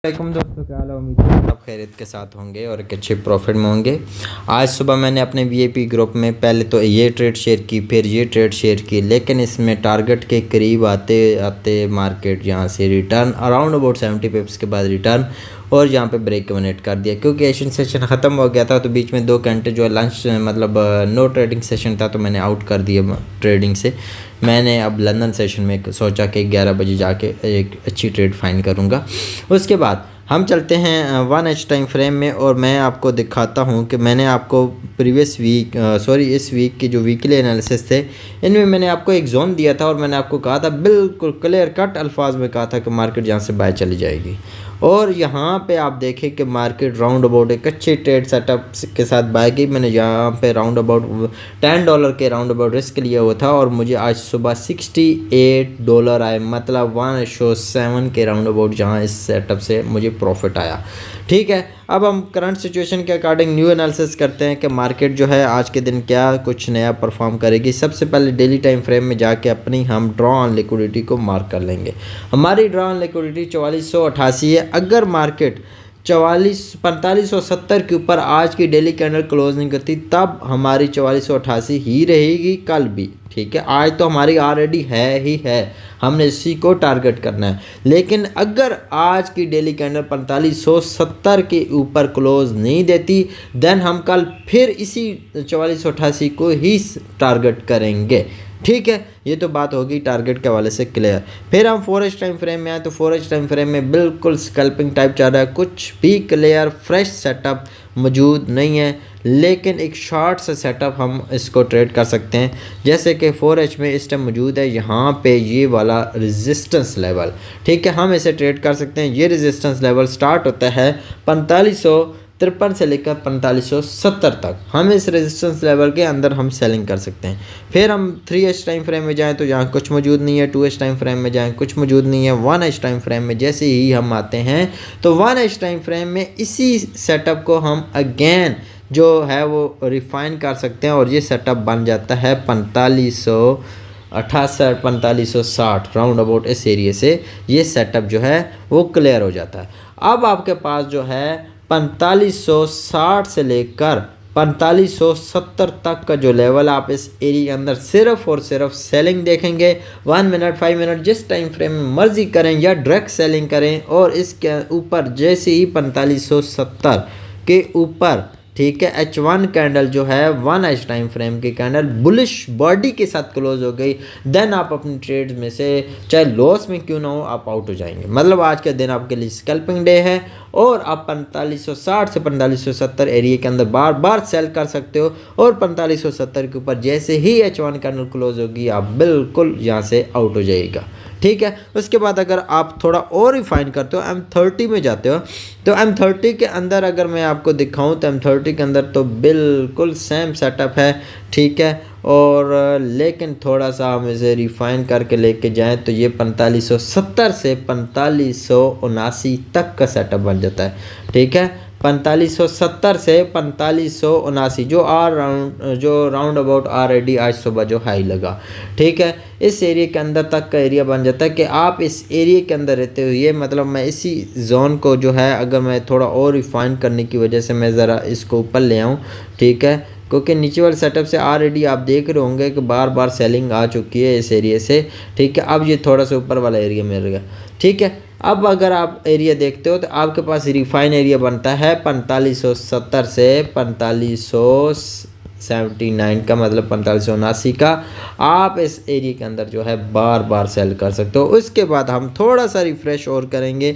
वालेकुम दोस्तों, क्या हाल है। उम्मीद है आप खैरियत के साथ होंगे और एक अच्छे प्रॉफिट में होंगे। आज सुबह मैंने अपने वीआईपी ग्रुप में पहले तो ये ट्रेड शेयर की, फिर ये ट्रेड शेयर की, लेकिन इसमें टारगेट के करीब आते आते मार्केट यहाँ से रिटर्न अराउंड अबाउट 70 पिप्स के बाद रिटर्न और यहाँ पे ब्रेक इवन कर दिया क्योंकि एशियन सेशन ख़त्म हो गया था। तो बीच में 2 घंटे जो है लंच मतलब नो ट्रेडिंग सेशन था, तो मैंने आउट कर दिया ट्रेडिंग से। मैंने अब लंदन सेशन में सोचा कि 11 बजे जाके एक अच्छी ट्रेड फाइंड करूँगा। उसके बाद हम चलते हैं 1H टाइम फ्रेम में और मैं आपको दिखाता हूं कि मैंने आपको प्रीवियस वीक इस वीक की जो वीकली एनालिसिस थे, इनमें मैंने आपको एक जोन दिया था और मैंने आपको कहा था, बिल्कुल क्लियर कट अल्फाज में कहा था कि मार्केट यहाँ से बाय चली जाएगी। और यहाँ पे आप देखें कि मार्केट राउंड अबाउट एक अच्छे ट्रेड सेटअप के साथ बाय की। मैंने यहाँ पे राउंड अबाउट $10 के राउंड अबाउट रिस्क लिया हुआ था और मुझे आज सुबह $68 आए, मतलब 1:7 के राउंड अबाउट जहाँ इस सेटअप से मुझे प्रॉफिट आया। ठीक है, अब हम करंट सिचुएशन के अकॉर्डिंग न्यू एनालिसिस करते हैं कि मार्केट जो है आज के दिन क्या कुछ नया परफॉर्म करेगी। सबसे पहले डेली टाइम फ्रेम में जाके अपनी हम ड्रॉ ऑन लिक्विडिटी को मार्क कर लेंगे। हमारी ड्रॉ ऑन लिक्विडिटी 4488 है। अगर मार्केट 4570 के ऊपर आज की डेली कैंडल क्लोज नहीं करती, तब हमारी 4488 ही रहेगी कल भी। ठीक है, आज तो हमारी ऑलरेडी है ही है, हमने इसी को टारगेट करना है। लेकिन अगर आज की डेली कैंडल 4570 के ऊपर क्लोज नहीं देती, देन हम कल फिर इसी 4488 को ही टारगेट करेंगे। ठीक है, ये तो बात होगी टारगेट के हवाले से क्लियर। फिर हम 4H टाइम फ्रेम में आए तो 4H टाइम फ्रेम में बिल्कुल स्कैल्पिंग टाइप चल रहा है, कुछ भी क्लियर फ्रेश सेटअप मौजूद नहीं है, लेकिन एक शॉर्ट सा सेटअप हम इसको ट्रेड कर सकते हैं। जैसे कि 4H में इस टाइम मौजूद है यहाँ पे ये वाला रेजिस्टेंस लेवल। ठीक है, हम इसे ट्रेड कर सकते हैं। ये रेजिस्टेंस लेवल स्टार्ट होता है 4553 से लेकर 4570 तक। हम इस रेजिस्टेंस लेवल के अंदर हम सेलिंग कर सकते हैं। फिर हम 3H टाइम फ्रेम में जाएं तो यहाँ कुछ मौजूद नहीं है। 2H टाइम फ्रेम में जाएं कुछ मौजूद नहीं है। 1H टाइम फ्रेम में जैसे ही हम आते हैं तो 1H टाइम फ्रेम में इसी सेटअप को हम अगेन जो है वो रिफाइन कर सकते हैं और ये सेटअप बन जाता है 4568 4560 राउंड अबाउट इस एरिए से ये सेटअप जो है वो क्लियर हो जाता है। अब आपके पास जो है 4560 से लेकर 4570 तक का जो लेवल आप इस एरिया के अंदर सिर्फ और सिर्फ सेलिंग देखेंगे। 1 मिनट 5 मिनट जिस टाइम फ्रेम में मर्जी करें या डायरेक्ट सेलिंग करें और इसके ऊपर जैसे ही 4570 के ऊपर, ठीक है, H1 कैंडल जो है 1H टाइम फ्रेम की कैंडल बुलिश बॉडी के साथ क्लोज हो गई, देन आप अपनी ट्रेड्स में से चाहे लॉस में क्यों ना हो आप आउट हो जाएंगे। मतलब आज के दिन आपके लिए स्कैल्पिंग डे है और आप 4560 से 4570 एरिया के अंदर बार बार सेल कर सकते हो और 4570 के ऊपर जैसे ही H1 कैंडल क्लोज होगी आप बिल्कुल यहाँ से आउट हो जाएगा। ठीक है, उसके बाद अगर आप थोड़ा और रिफाइन करते हो M30 में जाते हो तो M30 के अंदर अगर मैं आपको दिखाऊं तो M30 के अंदर तो बिल्कुल सेम सेटअप है। ठीक है, और लेकिन थोड़ा सा हम इसे रिफाइन करके लेके जाएं तो ये 4570 से 4579 तक का सेटअप बन जाता है। ठीक है, 4570 से 4579 जो राउंड अबाउट ऑलरेडी आज सुबह जो हाई लगा। ठीक है, इस एरिया के अंदर तक का एरिया बन जाता है कि आप इस एरिया के अंदर रहते हो। ये मतलब मैं इसी जोन को जो है अगर मैं थोड़ा और रिफाइन करने की वजह से मैं ज़रा इसको ऊपर ले आऊँ। ठीक है, क्योंकि नीचे वाले सेटअप से ऑलरेडी आप देख रहे होंगे कि बार बार सेलिंग आ चुकी है इस एरिया से। ठीक है, अब ये थोड़ा सा ऊपर वाला एरिया मिल गया। ठीक है, अब अगर आप एरिया देखते हो तो आपके पास रिफाइन एरिया बनता है 4570 से 4579 का, मतलब 4579 का। आप इस एरिया के अंदर जो है बार बार सेल कर सकते हो। उसके बाद हम थोड़ा सा रिफ़्रेश और करेंगे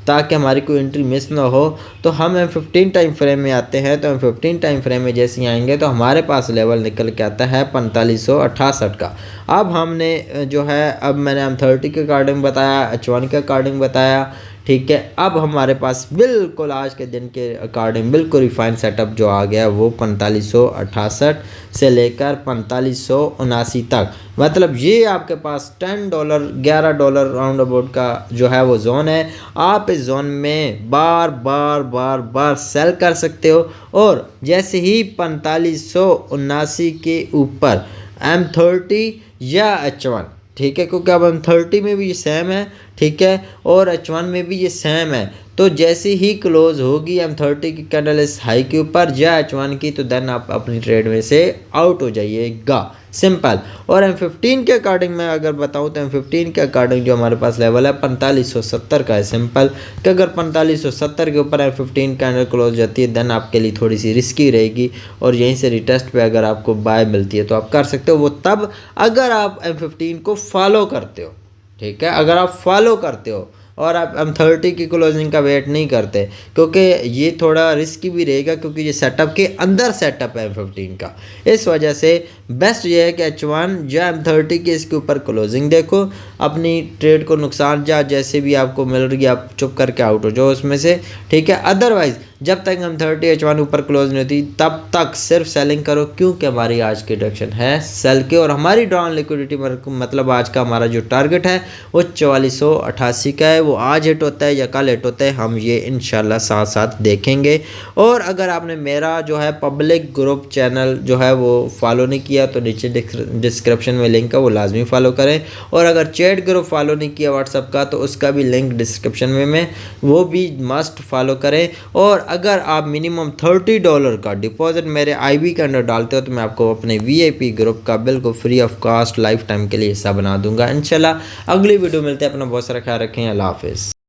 ताकि हमारी कोई एंट्री मिस ना हो। तो हम M15 टाइम फ्रेम में आते हैं तो M15 टाइम फ्रेम में जैसे ही आएंगे तो हमारे पास लेवल निकल के आता है 4568 का। अब हमने जो है अब मैंने M30 के अकॉर्डिंग बताया, H1 के अकॉर्डिंग बताया। ठीक है, अब हमारे पास बिल्कुल आज के दिन के अकॉर्डिंग बिल्कुल रिफाइन सेटअप जो आ गया वो 4568 से लेकर 4579 तक, मतलब ये आपके पास $10 $11 राउंड अबाउट का जो है वो जोन है। आप इस जोन में बार बार सेल कर सकते हो और जैसे ही 4579 के ऊपर M30 या H1, ठीक है, क्योंकि अब M30 में भी ये सेम है, ठीक है, और H1 में भी ये सेम है, तो तो जैसे ही क्लोज होगी M30 की कैंडल इस हाई के ऊपर या H1 की, तो देन आप अपनी ट्रेड में से आउट हो जाइएगा, सिंपल। और M15 के अकॉर्डिंग मैं अगर बताऊं तो M15 के अकॉर्डिंग जो हमारे पास लेवल है 4570 का है, सिंपल कि अगर 4570 के ऊपर M15 कैंडल क्लोज जाती है देन आपके लिए थोड़ी सी रिस्की रहेगी, और यहीं से रिटेस्ट पे अगर आपको बाय मिलती है तो आप कर सकते हो, वो तब अगर आप M15 को फॉलो करते हो, ठीक है, अगर आप फॉलो करते हो और आप M30 की क्लोजिंग का वेट नहीं करते, क्योंकि ये थोड़ा रिस्की भी रहेगा, क्योंकि ये सेटअप के अंदर सेटअप है M15 का। इस वजह से बेस्ट ये है कि H1 या M30 के इसके ऊपर क्लोजिंग देखो, अपनी ट्रेड को नुकसान या जैसे भी आपको मिल रही है आप चुप करके आउट हो जाओ उसमें से, ठीक है। अदरवाइज जब तक M30 H1 ऊपर क्लोज नहीं होती तब तक सिर्फ सेलिंग करो, क्योंकि हमारी आज की डायरेक्शन है सेल के, और हमारी ड्रॉन लिक्विडिटी मतलब आज का हमारा जो टारगेट है वो 4488 का है। वो आज हिट होता है या कल हिट होता है, हम ये इंशाल्लाह साथ साथ देखेंगे। और अगर आपने मेरा जो है पब्लिक ग्रुप चैनल जो है वो फॉलो नहीं किया तो नीचे डिस्क्रिप्शन में लिंक है, वो लाजमी फॉलो करें। और अगर चैट ग्रुप फॉलो नहीं किया व्हाट्सअप का तो उसका भी लिंक डिस्क्रिप्शन में वो भी मस्ट फॉलो करें। और अगर आप मिनिमम $30 का डिपॉजिट मेरे IB के अंडर डालते हो तो मैं आपको अपने VIP ग्रुप का बिल्कुल free of cost life time के लिए हिस्सा बना दूंगा इंशाल्लाह। अगली वीडियो मिलते हैं, अपना बहुत सारा ख्याल रखें, अल्लाह हाफिज़।